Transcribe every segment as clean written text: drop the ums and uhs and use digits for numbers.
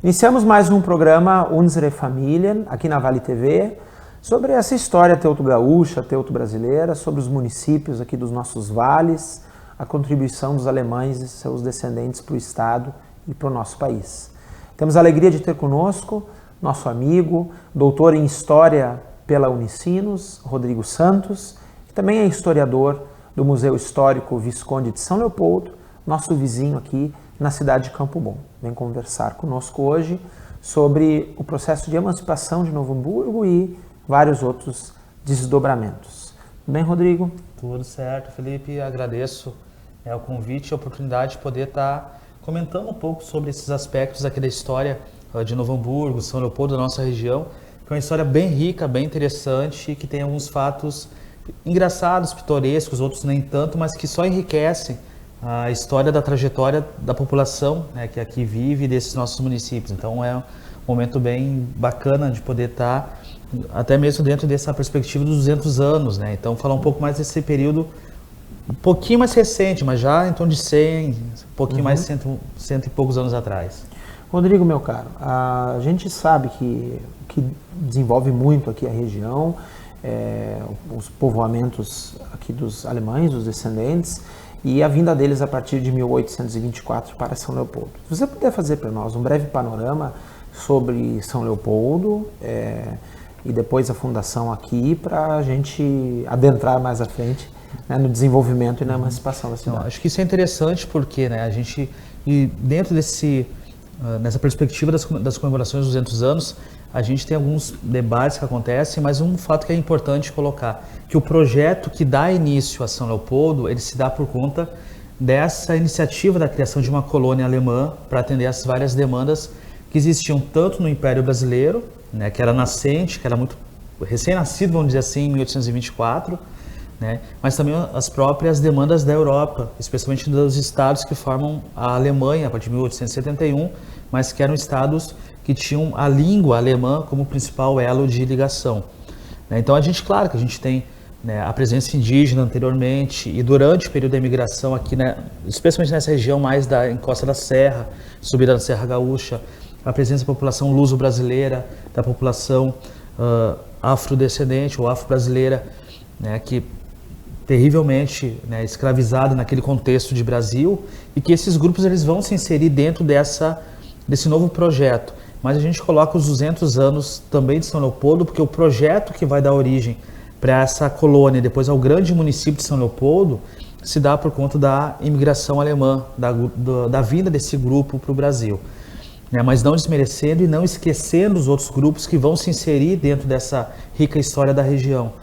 Iniciamos mais um programa Unsere Familien, aqui na Vale TV, sobre essa história teuto-gaúcha, teuto-brasileira, sobre os municípios aqui dos nossos vales, a contribuição dos alemães e seus descendentes para o Estado e para o nosso país. Temos a alegria de ter conosco nosso amigo, doutor em História pela Unicinos, Rodrigo Santos, que também é historiador do Museu Histórico Visconde de São Leopoldo, nosso vizinho aqui na cidade de Campo Bom. Vem conversar conosco hoje sobre o processo de emancipação de Novo Hamburgo e vários outros desdobramentos. Tudo bem, Rodrigo? Tudo certo, Felipe. Agradeço o convite e a oportunidade de poder estar comentando um pouco sobre esses aspectos aqui da história de Novo Hamburgo, São Leopoldo, da nossa região, que é uma história bem rica, bem interessante, que tem alguns fatos engraçados, pitorescos, outros nem tanto, mas que só enriquecem a história da trajetória da população, né, que aqui vive, desses nossos municípios. Então é um momento bem bacana de poder estar, até mesmo dentro dessa perspectiva dos 200 anos, né? Então falar um pouco mais desse período um pouquinho mais recente, mas já em torno de 100, um pouquinho mais de 100 e poucos anos atrás. Rodrigo, meu caro, a gente sabe que o que desenvolve muito aqui a região, os povoamentos aqui dos alemães, dos descendentes, e a vinda deles a partir de 1824 para São Leopoldo. Se você puder fazer para nós um breve panorama sobre São Leopoldo e depois a fundação aqui, para a gente adentrar mais à frente, né, no desenvolvimento e na emancipação da cidade. Não, acho que isso é interessante porque, né, a gente, dentro nessa perspectiva das comemorações dos 200 anos, a gente tem alguns debates que acontecem, mas um fato que é importante colocar, que o projeto que dá início a São Leopoldo, ele se dá por conta dessa iniciativa da criação de uma colônia alemã para atender as várias demandas que existiam tanto no Império Brasileiro, né, que era nascente, que era muito recém-nascido, vamos dizer assim, em 1824, né, mas também as próprias demandas da Europa, especialmente dos estados que formam a Alemanha a partir de 1871, mas que eram estados que tinham a língua alemã como principal elo de ligação. Então a gente, claro que a gente tem, né, a presença indígena anteriormente e durante o período da imigração aqui, né, especialmente nessa região mais da encosta da Serra, subida da Serra Gaúcha, a presença da população luso-brasileira, da população afrodescendente ou afro-brasileira, né, que terrivelmente, né, escravizada naquele contexto de Brasil, e que esses grupos eles vão se inserir dentro desse novo projeto. Mas a gente coloca os 200 anos também de São Leopoldo, porque o projeto que vai dar origem para essa colônia, depois ao grande município de São Leopoldo, se dá por conta da imigração alemã, da vinda desse grupo para o Brasil. Mas não desmerecendo e não esquecendo os outros grupos que vão se inserir dentro dessa rica história da região.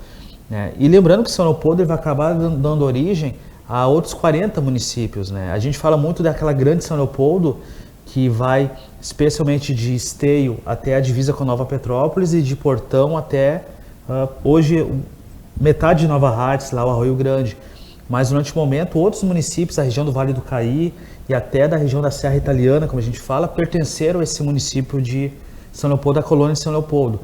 E lembrando que São Leopoldo vai acabar dando origem a outros 40 municípios. A gente fala muito daquela grande São Leopoldo, que vai especialmente de Esteio até a divisa com Nova Petrópolis e de Portão até hoje metade de Nova Hartz, lá o Arroio Grande. Mas durante o momento outros municípios da região do Vale do Caí e até da região da Serra Italiana, como a gente fala, pertenceram a esse município de São Leopoldo, a colônia de São Leopoldo.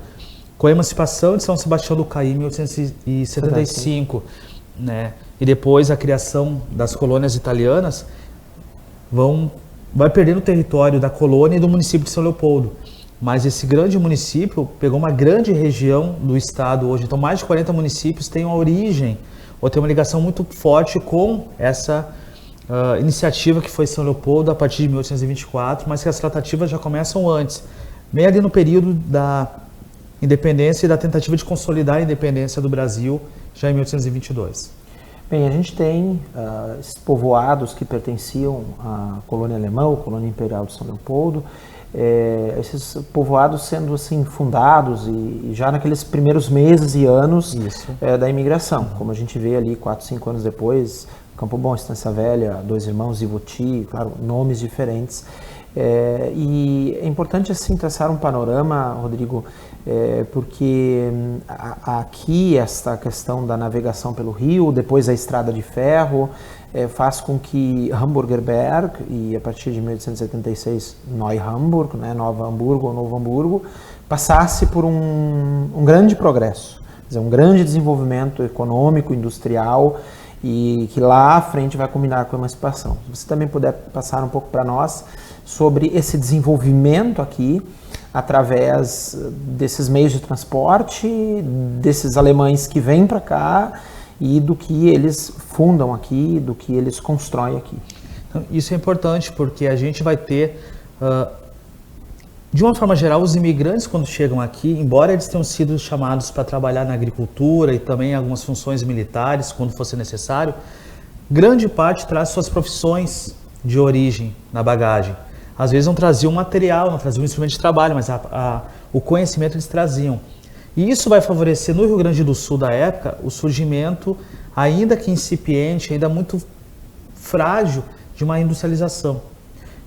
Com a emancipação de São Sebastião do Caí em 1875, né, e depois a criação das colônias italianas, vai perdendo o território da colônia e do município de São Leopoldo. Mas esse grande município pegou uma grande região do estado hoje. Então mais de 40 municípios têm uma origem, ou têm uma ligação muito forte com essa iniciativa que foi São Leopoldo a partir de 1824, mas que as tratativas já começam antes, meio ali no período da independência e da tentativa de consolidar a independência do Brasil, já em 1822. Bem, a gente tem esses povoados que pertenciam à colônia alemã, ou colônia imperial de São Leopoldo, esses povoados sendo assim fundados e já naqueles primeiros meses e anos da imigração, como a gente vê ali 4, 5 anos depois, Campo Bom, Estância Velha, Dois Irmãos, Ivoti, claro, nomes diferentes. E é importante assim traçar um panorama, Rodrigo, porque aqui esta questão da navegação pelo rio, depois a estrada de ferro, faz com que Hamburger Berg, e a partir de 1876 Neu-Hamburg, né, Nova Hamburgo ou Novo Hamburgo, passasse por um grande progresso, quer dizer, um grande desenvolvimento econômico, industrial, e que lá à frente vai combinar com a emancipação. Se você também puder passar um pouco para nós sobre esse desenvolvimento aqui, através desses meios de transporte, desses alemães que vêm para cá e do que eles fundam aqui, do que eles constroem aqui. Então, isso é importante porque a gente vai ter, de uma forma geral, os imigrantes quando chegam aqui, embora eles tenham sido chamados para trabalhar na agricultura e também em algumas funções militares, quando fosse necessário, grande parte traz suas profissões de origem na bagagem. Às vezes não traziam material, não traziam instrumento de trabalho, mas o conhecimento eles traziam. E isso vai favorecer no Rio Grande do Sul da época o surgimento, ainda que incipiente, ainda muito frágil, de uma industrialização.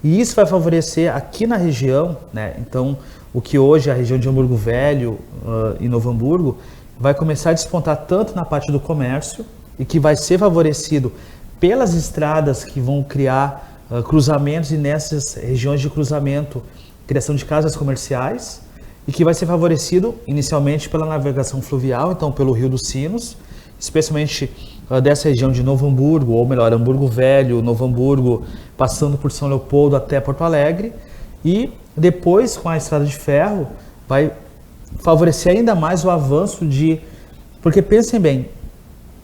E isso vai favorecer aqui na região, né? Então, o que hoje é a região de Hamburgo Velho e Novo Hamburgo, vai começar a despontar tanto na parte do comércio e que vai ser favorecido pelas estradas que vão criar cruzamentos e nessas regiões de cruzamento, criação de casas comerciais, e que vai ser favorecido inicialmente pela navegação fluvial, então pelo Rio dos Sinos, especialmente dessa região de Novo Hamburgo, ou melhor, Hamburgo Velho, Novo Hamburgo, passando por São Leopoldo até Porto Alegre, e depois com a estrada de ferro vai favorecer ainda mais o avanço porque pensem bem,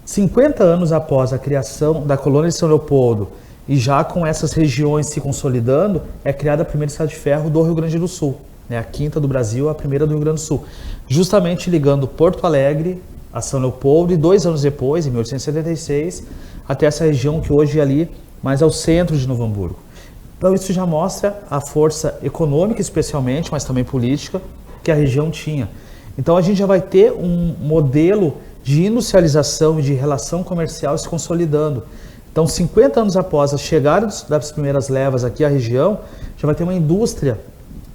50 anos após a criação da colônia de São Leopoldo, e já com essas regiões se consolidando, é criada a primeira estrada de ferro do Rio Grande do Sul, né? A quinta do Brasil, a primeira do Rio Grande do Sul, justamente ligando Porto Alegre a São Leopoldo e 2 anos depois, em 1876, até essa região que hoje é ali mais ao centro de Novo Hamburgo. Então isso já mostra a força econômica especialmente, mas também política, que a região tinha. Então a gente já vai ter um modelo de industrialização e de relação comercial se consolidando. Então, 50 anos após a chegada das primeiras levas aqui à região, já vai ter uma indústria,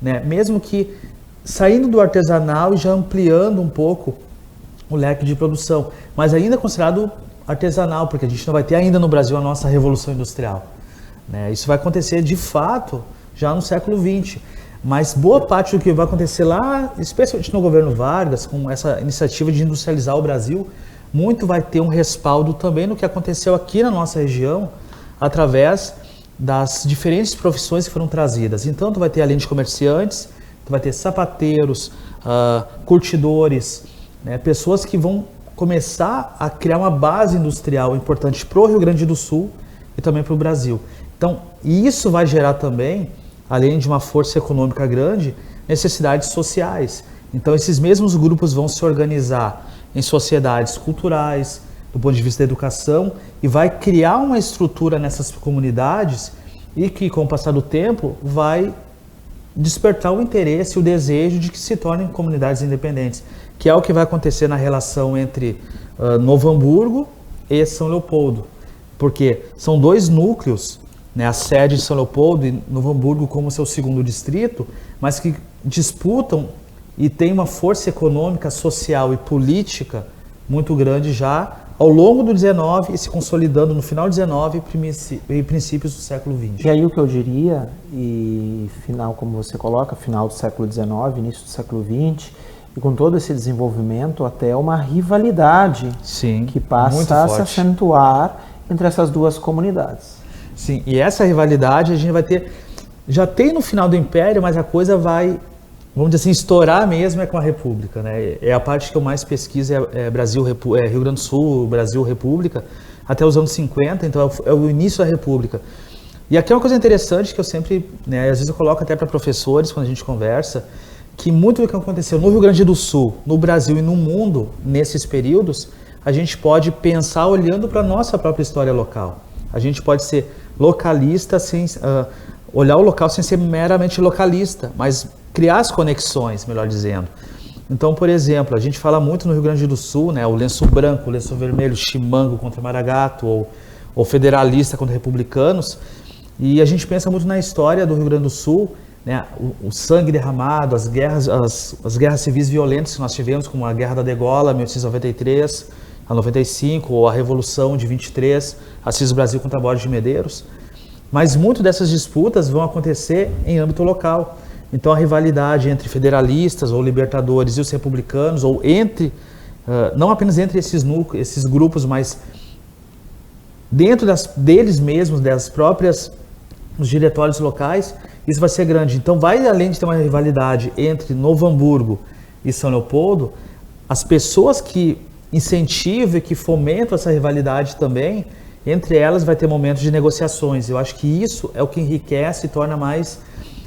né? Mesmo que saindo do artesanal e já ampliando um pouco o leque de produção, mas ainda considerado artesanal, porque a gente não vai ter ainda no Brasil a nossa revolução industrial, né? Isso vai acontecer de fato já no século XX, mas boa parte do que vai acontecer lá, especialmente no governo Vargas, com essa iniciativa de industrializar o Brasil, muito vai ter um respaldo também no que aconteceu aqui na nossa região, através das diferentes profissões que foram trazidas. Então, tu vai ter além de comerciantes, tu vai ter sapateiros, curtidores, né, pessoas que vão começar a criar uma base industrial importante para o Rio Grande do Sul e também para o Brasil. Então, isso vai gerar também, além de uma força econômica grande, necessidades sociais. Então, esses mesmos grupos vão se organizar em sociedades culturais, do ponto de vista da educação, e vai criar uma estrutura nessas comunidades e que, com o passar do tempo, vai despertar o interesse e o desejo de que se tornem comunidades independentes, que é o que vai acontecer na relação entre Novo Hamburgo e São Leopoldo, porque são dois núcleos, né, a sede de São Leopoldo e Novo Hamburgo como seu segundo distrito, mas que disputam e tem uma força econômica, social e política muito grande já ao longo do XIX e se consolidando no final do XIX e princípios do século XX. E aí o que eu diria, e final, como você coloca, final do século XIX, início do século XX, e com todo esse desenvolvimento até uma rivalidade. Sim, que passa a se acentuar entre essas duas comunidades. Sim, e essa rivalidade a gente vai ter, já tem no final do Império, mas a coisa vai, vamos dizer assim, estourar mesmo com a República, né? É a parte que eu mais pesquiso, Rio Grande do Sul, Brasil, República, até os anos 50, então é o início da República. E aqui é uma coisa interessante que eu sempre, né, às vezes eu coloco até para professores quando a gente conversa, que muito do que aconteceu no Rio Grande do Sul, no Brasil e no mundo, nesses períodos, a gente pode pensar olhando para a nossa própria história local. A gente pode ser localista, sem olhar o local sem ser meramente localista, mas criar as conexões, melhor dizendo. Então, por exemplo, a gente fala muito no Rio Grande do Sul, né, o lenço branco, o lenço vermelho, chimango contra Maragato, ou federalista contra republicanos, E a gente pensa muito na história do Rio Grande do Sul, né, o sangue derramado, as guerras civis violentas que nós tivemos, como a Guerra da Degola, 1893 a 95, ou a Revolução de 23, Assis Brasil contra Borges de Medeiros. Mas muito dessas disputas vão acontecer em âmbito local. Então a rivalidade entre federalistas ou libertadores e os republicanos, ou entre, não apenas entre esses grupos, mas dentro deles mesmos, dos diretórios locais, isso vai ser grande. Então vai além de ter uma rivalidade entre Novo Hamburgo e São Leopoldo, as pessoas que incentivam e que fomentam essa rivalidade também, entre elas vai ter momentos de negociações. Eu acho que isso é o que enriquece e torna mais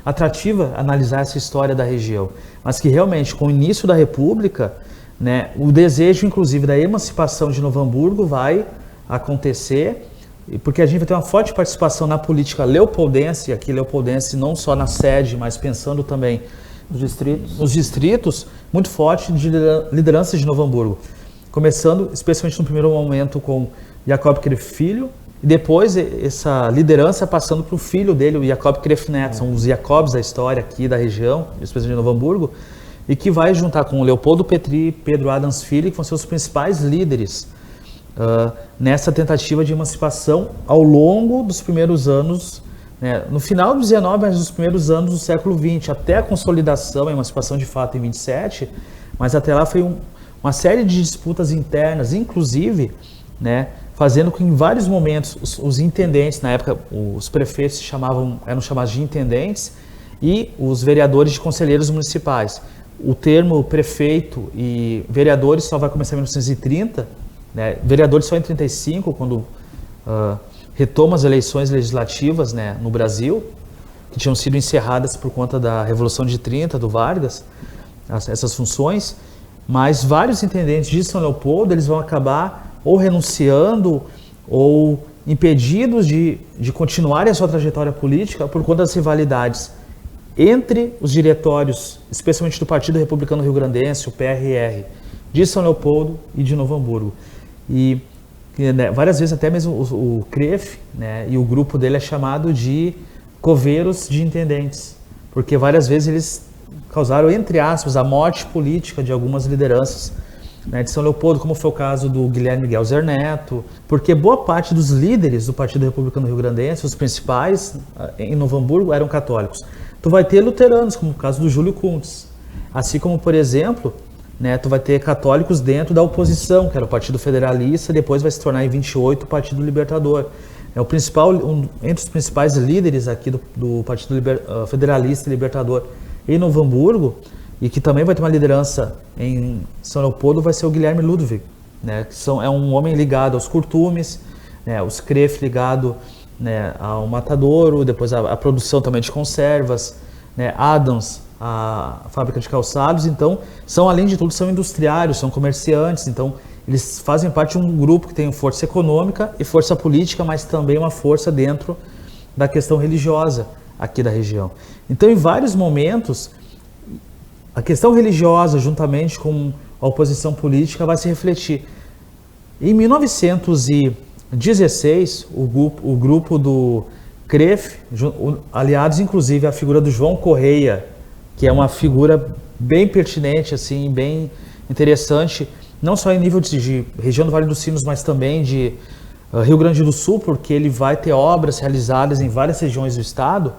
atrativa analisar essa história da região. Mas que realmente, com o início da República, né, o desejo, inclusive, da emancipação de Novo Hamburgo vai acontecer, porque a gente vai ter uma forte participação na política leopoldense, aqui leopoldense não só na sede, mas pensando também nos distritos, muito forte de liderança de Novo Hamburgo. Começando, especialmente no primeiro momento, com Jacob Kref Filho, e depois essa liderança passando para o filho dele, o Jacob Kref Neto. São os Jacobs da história aqui da região, especialmente de Novo Hamburgo, e que vai juntar com Leopoldo Petri e Pedro Adams Filho, que vão ser os principais líderes nessa tentativa de emancipação ao longo dos primeiros anos, né, no final do 19, mas nos primeiros anos do século 20, até a consolidação, a emancipação de fato em 27, mas até lá foi uma série de disputas internas, inclusive, né, fazendo com que em vários momentos os intendentes, na época os prefeitos eram chamados de intendentes, e os vereadores de conselheiros municipais. O termo prefeito e vereadores só vai começar em 1930, né, vereadores só em 35, quando retoma as eleições legislativas, né, no Brasil, que tinham sido encerradas por conta da Revolução de 30, do Vargas, essas funções, mas vários intendentes de São Leopoldo, eles vão acabar ou renunciando ou impedidos de continuarem a sua trajetória política por conta das rivalidades entre os diretórios, especialmente do Partido Republicano Rio-Grandense, o PRR, de São Leopoldo e de Novo Hamburgo. E né, várias vezes até mesmo o Kref, né, e o grupo dele é chamado de coveiros de intendentes, porque várias vezes eles causaram, entre aspas, a morte política de algumas lideranças, né, de São Leopoldo, como foi o caso do Guilherme Gelser Neto, porque boa parte dos líderes do Partido Republicano Rio-Grandense, os principais em Novo Hamburgo, eram católicos. Tu vai ter luteranos, como o caso do Júlio Kuntz, assim como, por exemplo, né, tu vai ter católicos dentro da oposição, que era o Partido Federalista, depois vai se tornar em 28 o Partido Libertador. É o principal, entre os principais líderes aqui do Partido Federalista e Libertador em Novo Hamburgo, e que também vai ter uma liderança em São Leopoldo, vai ser o Guilherme Ludwig, né, que é um homem ligado aos curtumes, né, os Kref ligado, né, ao matadouro, depois a produção também de conservas, né, Adams, a fábrica de calçados. Então, além de tudo, são industriários, são comerciantes, então eles fazem parte de um grupo que tem força econômica e força política, mas também uma força dentro da questão religiosa aqui da região. Então, em vários momentos, a questão religiosa, juntamente com a oposição política, vai se refletir. Em 1916, o grupo do Kref, aliados inclusive à figura do João Correia, que é uma figura bem pertinente, assim, bem interessante, não só em nível de região do Vale dos Sinos, mas também de Rio Grande do Sul, porque ele vai ter obras realizadas em várias regiões do estado.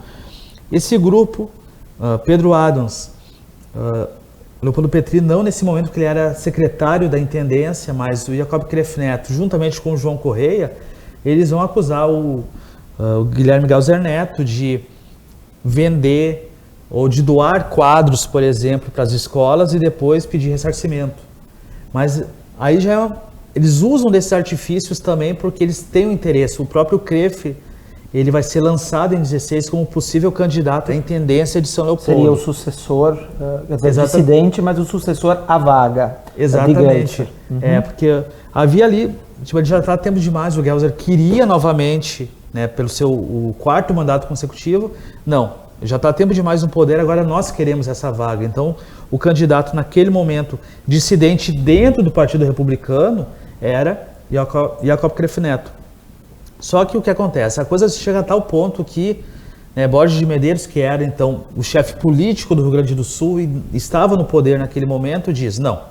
Esse grupo, Pedro Adams, Leopoldo Petri, não nesse momento porque ele era secretário da intendência, mas o Jacob Kref Neto, juntamente com o João Correia, eles vão acusar o Guilherme Gelser Neto de vender ou de doar quadros, por exemplo, para as escolas e depois pedir ressarcimento. Mas aí eles usam desses artifícios também porque eles têm um interesse. O próprio Kref, ele vai ser lançado em 16 como possível candidato à intendência de São Leopoldo. Seria o sucessor, dissidente, mas o sucessor à vaga. Exatamente. Porque havia ali, ele já está tempo demais, o Gelser queria novamente, né, pelo o quarto mandato consecutivo, não. Já está tempo demais no poder, agora nós queremos essa vaga. Então, o candidato naquele momento dissidente dentro do Partido Republicano era Jacob Kref Neto. Só que o que acontece? A coisa chega a tal ponto que Borges de Medeiros, que era então o chefe político do Rio Grande do Sul e estava no poder naquele momento, diz, não,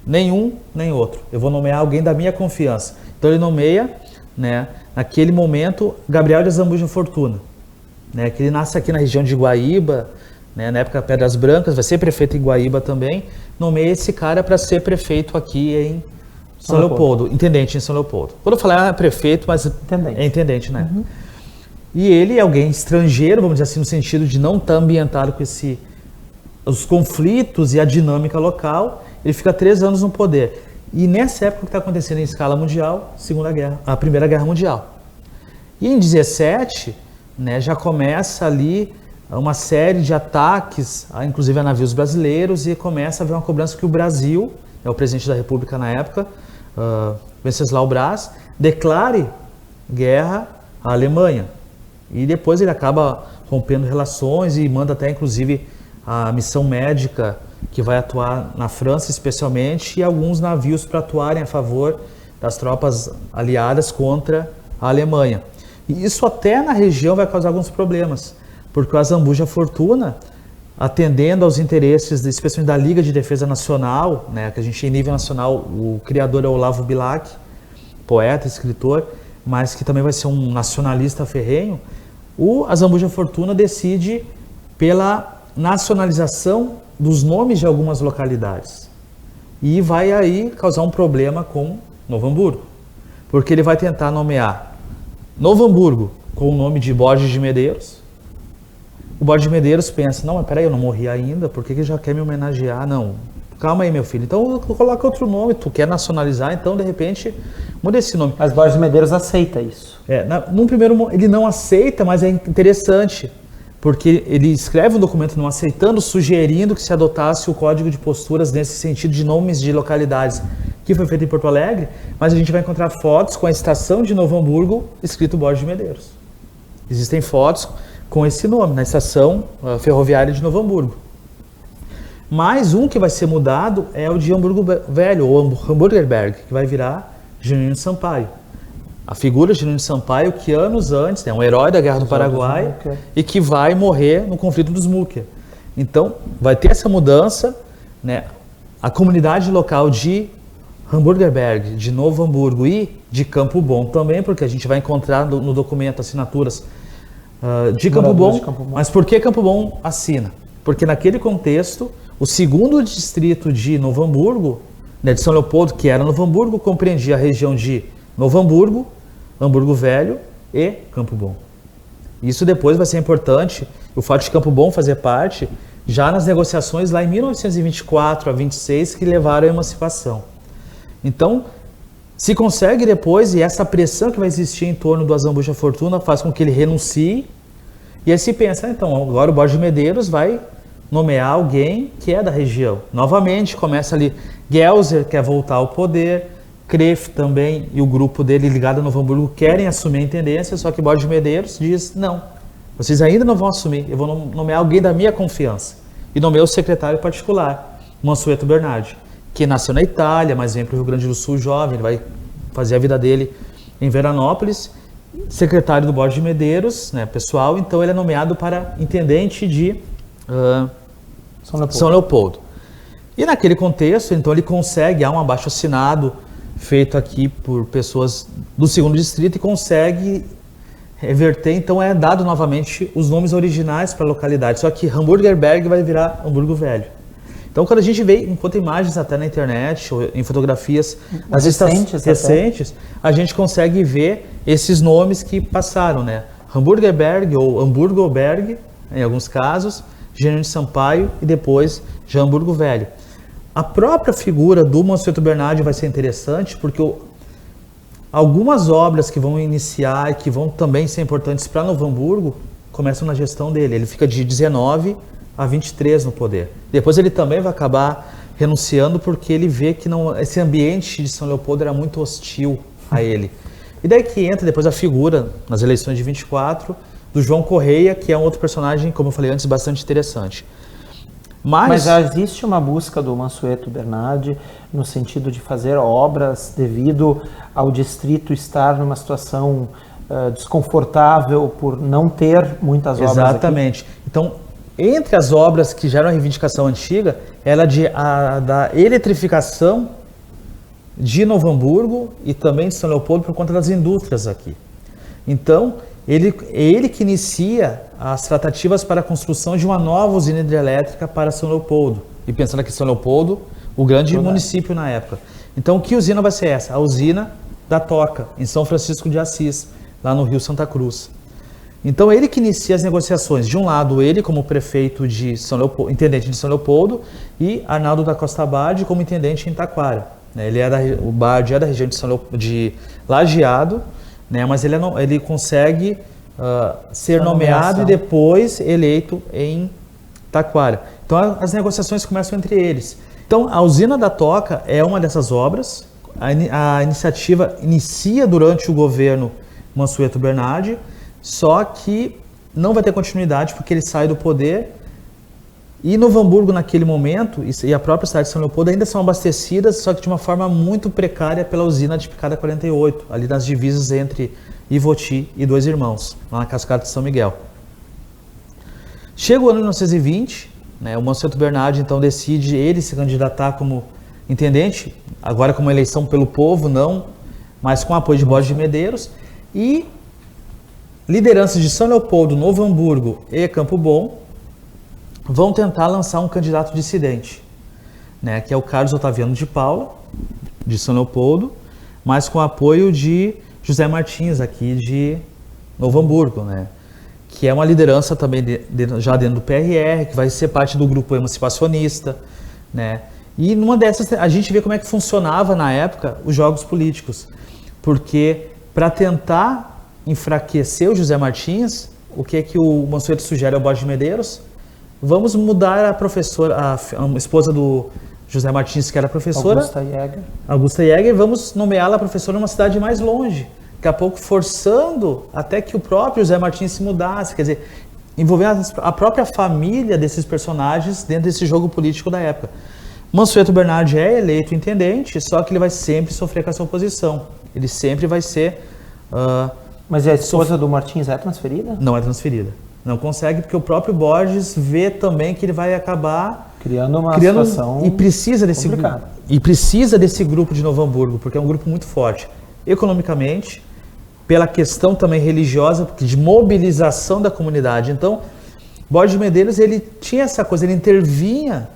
nenhum nem outro, eu vou nomear alguém da minha confiança. Então ele nomeia, naquele momento, Gabriel de Azambuja Fortuna, que ele nasce aqui na região de Guaíba, na época Pedras Brancas, vai ser prefeito em Guaíba também, nomeia esse cara para ser prefeito aqui em São Leopoldo, intendente em São Leopoldo. Quando eu falar prefeito, mas é intendente, né? Uhum. E ele é alguém estrangeiro, vamos dizer assim, no sentido de não estar ambientado com os conflitos e a dinâmica local. Ele fica 3 anos no poder. E nessa época o que está acontecendo em escala mundial, a Primeira Guerra Mundial. E em 17, já começa ali uma série de ataques, inclusive a navios brasileiros, e começa a haver uma cobrança que o Brasil, o presidente da República na época, Venceslau Braz, declare guerra à Alemanha. E depois ele acaba rompendo relações e manda até, inclusive, a missão médica que vai atuar na França, especialmente, e alguns navios para atuarem a favor das tropas aliadas contra a Alemanha. E isso até na região vai causar alguns problemas, porque o Azambuja Fortuna, atendendo aos interesses, especialmente da Liga de Defesa Nacional, que a gente em nível nacional, o criador é Olavo Bilac, poeta, escritor, mas que também vai ser um nacionalista ferrenho, o Azambuja Fortuna decide pela nacionalização dos nomes de algumas localidades. E vai aí causar um problema com Novo Hamburgo, porque ele vai tentar nomear Novo Hamburgo com o nome de Borges de Medeiros. O Borges de Medeiros pensa, não, mas peraí, eu não morri ainda, por que ele já quer me homenagear? Não, calma aí, meu filho, então coloca outro nome, tu quer nacionalizar, então de repente muda esse nome. Mas Borges de Medeiros aceita isso. Num primeiro ele não aceita, mas é interessante, porque ele escreve um documento não aceitando, sugerindo que se adotasse o código de posturas nesse sentido de nomes de localidades, que foi feito em Porto Alegre, mas a gente vai encontrar fotos com a estação de Novo Hamburgo escrito Borges de Medeiros. Existem fotos com esse nome, na estação ferroviária de Novo Hamburgo. Mais um que vai ser mudado é o de Hamburgo Velho, ou Hamburgerberg, que vai virar Jeronimo Sampaio. A figura de Jeronimo Sampaio, que anos antes, um herói da Guerra do Paraguai, e que vai morrer no conflito dos Múquia. Então, vai ter essa mudança, a comunidade local de Hamburgerberg, de Novo Hamburgo e de Campo Bom também, porque a gente vai encontrar no documento assinaturas de Campo Bom. Mas por que Campo Bom assina? Porque naquele contexto, o segundo distrito de Novo Hamburgo, de São Leopoldo, que era Novo Hamburgo, compreendia a região de Novo Hamburgo, Hamburgo Velho e Campo Bom. Isso depois vai ser importante, o fato de Campo Bom fazer parte, já nas negociações lá em 1924 a 26, que levaram à emancipação. Então, se consegue depois, e essa pressão que vai existir em torno do Azambuja Fortuna faz com que ele renuncie, e aí se pensa, então, agora o Borges de Medeiros vai nomear alguém que é da região. Novamente, começa ali, Gelser quer voltar ao poder, Kref também e o grupo dele ligado a Novo Hamburgo querem assumir a intendência, só que Borges de Medeiros diz, não, vocês ainda não vão assumir, eu vou nomear alguém da minha confiança. E nomeou o secretário particular, Mansueto Bernardi, que nasceu na Itália, mas vem para o Rio Grande do Sul jovem, ele vai fazer a vida dele em Veranópolis, secretário do Borges de Medeiros, pessoal, então ele é nomeado para intendente de São Leopoldo. E naquele contexto, então ele consegue, há um abaixo-assinado feito aqui por pessoas do segundo distrito e consegue reverter, então é dado novamente os nomes originais para a localidade, só que Hamburgerberg vai virar Hamburgo Velho. Então quando a gente vê, encontra imagens até na internet, ou em fotografias recentes, a gente consegue ver esses nomes que passaram, Hamburgerberg ou Hamburgoberg, em alguns casos, Jeronimo Sampaio e depois já Hamburgo Velho. A própria figura do Mansueto Bernardi vai ser interessante porque algumas obras que vão iniciar e que vão também ser importantes para Novo Hamburgo começam na gestão dele. Ele fica de 19 a 23 no poder. Depois ele também vai acabar renunciando porque ele vê que esse ambiente de São Leopoldo era muito hostil a ele. E daí que entra depois a figura, nas eleições de 24, do João Correia, que é um outro personagem, como eu falei antes, bastante interessante. Mas já existe uma busca do Mansueto Bernardi no sentido de fazer obras devido ao distrito estar numa situação desconfortável por não ter muitas obras aqui? Exatamente. Então, entre as obras que já eram reivindicação antiga, ela da eletrificação de Novo Hamburgo e também de São Leopoldo por conta das indústrias aqui. Então, ele que inicia as tratativas para a construção de uma nova usina hidrelétrica para São Leopoldo. E pensando aqui em São Leopoldo, o grande município na época. Então, que usina vai ser essa? A usina da Toca, em São Francisco de Assis, lá no Rio Santa Cruz. Então, ele que inicia as negociações. De um lado, ele como prefeito de São Leopoldo, intendente de São Leopoldo, e Arnaldo da Costa Bardi como intendente em Taquara. O Bardi é da região de Lajeado, né, mas ele consegue ser nomeado e depois eleito em Taquara. Então as negociações começam entre eles. Então a usina da Toca é uma dessas obras. A iniciativa inicia durante o governo Mansueto Bernardi, só que não vai ter continuidade porque ele sai do poder. E Novo Hamburgo, naquele momento, e a própria cidade de São Leopoldo ainda são abastecidas, só que de uma forma muito precária pela usina de Picada 48, ali nas divisas entre Ivoti e Dois Irmãos, lá na Cascata de São Miguel. Chega o ano de 1920, né, o Mansueto Bernardi então decide ele se candidatar como intendente, agora com uma eleição pelo povo, não, mas com apoio de Borges de Medeiros, e lideranças de São Leopoldo, Novo Hamburgo e Campo Bom vão tentar lançar um candidato dissidente, né, que é o Carlos Otaviano de Paula, de São Leopoldo, mas com apoio de José Martins, aqui de Novo Hamburgo, né, que é uma liderança também já dentro do PRR, que vai ser parte do grupo emancipacionista, né, e numa dessas a gente vê como é que funcionava na época os jogos políticos, porque para tentar enfraquecer o José Martins, o que é que o Mansueto sugere ao Borges de Medeiros? Vamos mudar a professora, a esposa do José Martins, que era professora, Augusta Jäger, vamos nomeá-la professora numa cidade mais longe, daqui a pouco forçando até que o próprio José Martins se mudasse, quer dizer, envolvendo a própria família desses personagens dentro desse jogo político da época. Mansueto Bernardi é eleito intendente, só que ele vai sempre sofrer com essa oposição, ele sempre vai ser... Mas a esposa do Martins é transferida? Não é transferida. Não consegue, porque o próprio Borges vê também que ele vai acabar criando uma situação complicada. E precisa desse grupo de Novo Hamburgo, porque é um grupo muito forte. Economicamente, pela questão também religiosa, de mobilização da comunidade. Então, Borges de Medeiros, ele tinha essa coisa, ele intervinha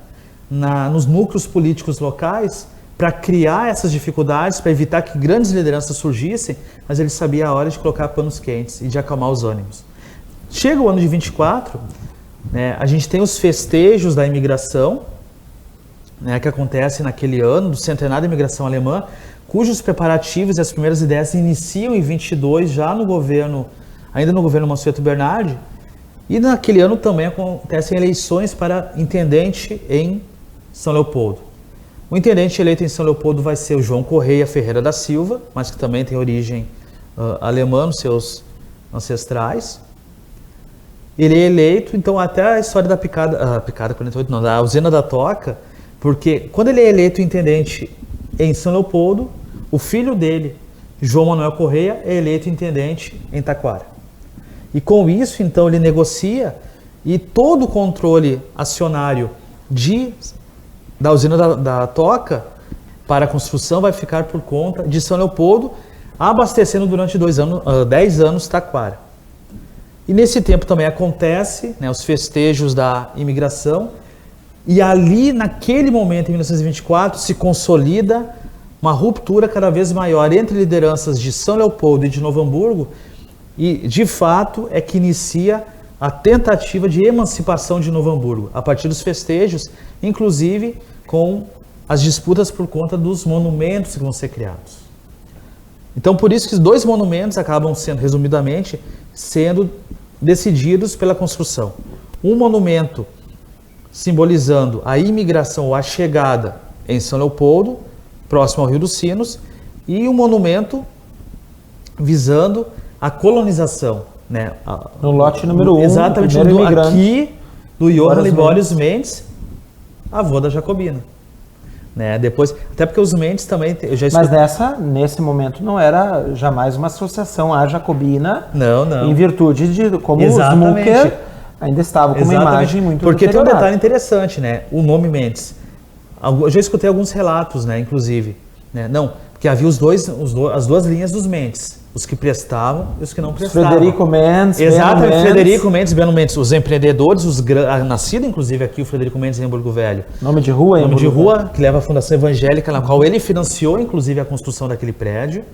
nos núcleos políticos locais para criar essas dificuldades, para evitar que grandes lideranças surgissem, mas ele sabia a hora de colocar panos quentes e de acalmar os ânimos. Chega o ano de 24, né, a gente tem os festejos da imigração, né, que acontecem naquele ano, do centenário da imigração alemã, cujos preparativos e as primeiras ideias iniciam em 22, já no governo, ainda no governo Mansueto Bernardi, e naquele ano também acontecem eleições para intendente em São Leopoldo. O intendente eleito em São Leopoldo vai ser o João Correia Ferreira da Silva, mas que também tem origem alemã nos seus ancestrais. Ele é eleito, então até a história da Picada 48, não, da usina da Toca, porque quando ele é eleito intendente em São Leopoldo, o filho dele, João Manuel Correia, é eleito intendente em Taquara. E com isso, então, ele negocia e todo o controle acionário da usina da Toca para a construção vai ficar por conta de São Leopoldo, abastecendo durante 10 anos Taquara. E nesse tempo também acontece, né, os festejos da imigração, e ali, naquele momento, em 1924, se consolida uma ruptura cada vez maior entre lideranças de São Leopoldo e de Novo Hamburgo, e, de fato, é que inicia a tentativa de emancipação de Novo Hamburgo, a partir dos festejos, inclusive com as disputas por conta dos monumentos que vão ser criados. Então, por isso que os dois monumentos acabam sendo, resumidamente, sendo decididos pela construção. Um monumento simbolizando a imigração ou a chegada em São Leopoldo, próximo ao Rio dos Sinos, e um monumento visando a colonização, né? No lote número 1, exatamente, aqui do Johann Libório Mendes, avô da Jacobina. Né? Depois, até porque os Mendes também... Mas nesse momento não era jamais uma associação à Jacobina, não. Em virtude de como Exatamente. os Smucker ainda estava com uma imagem muito porque tem um deteriorada. detalhe interessante, né? O nome Mendes. Eu já escutei alguns relatos, né? Inclusive, né? Não, porque havia as duas linhas dos Mendes. Os que prestavam e os que não prestavam. Frederico Mendes, exatamente, Beno Frederico Mendes, Beno Mendes, os empreendedores, nascido inclusive aqui o Frederico Mendes em Hamburgo Velho. Nome de rua, Nome de rua, que leva a Fundação Evangélica, na qual ele financiou inclusive a construção daquele prédio.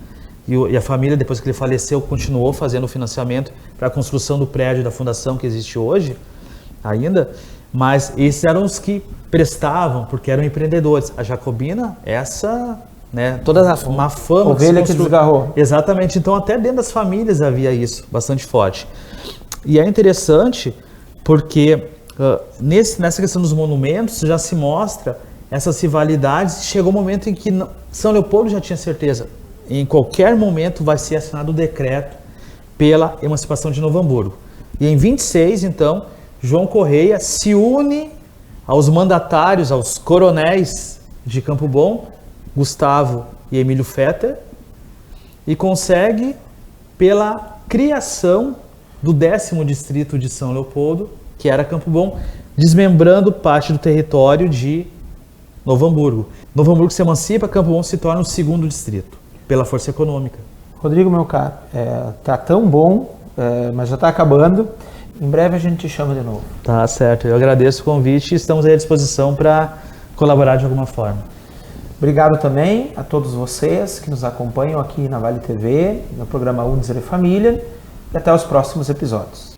E a família, depois que ele faleceu, continuou fazendo o financiamento para a construção do prédio da fundação que existe hoje ainda. Mas esses eram os que prestavam, porque eram empreendedores. A Jacobina, né, toda uma fama... Ovelha que desgarrou. Exatamente. Então, até dentro das famílias havia isso, bastante forte. E é interessante porque nessa questão dos monumentos já se mostra essas rivalidades. Chegou um momento em que São Leopoldo já tinha certeza. Em qualquer momento vai ser assinado o decreto pela emancipação de Novo Hamburgo. E em 26, então, João Correia se une aos mandatários, aos coronéis de Campo Bom, Gustavo e Emílio Fetter, e consegue, pela criação do 10º distrito de São Leopoldo, que era Campo Bom, desmembrando parte do território de Novo Hamburgo. Novo Hamburgo se emancipa, Campo Bom se torna o 2º distrito, pela força econômica. Rodrigo, meu caro, tá tão bom, mas já está acabando. Em breve a gente te chama de novo. Tá certo, eu agradeço o convite e estamos aí à disposição para colaborar de alguma forma. Obrigado também a todos vocês que nos acompanham aqui na Vale TV, no programa Unsere Familien, e até os próximos episódios.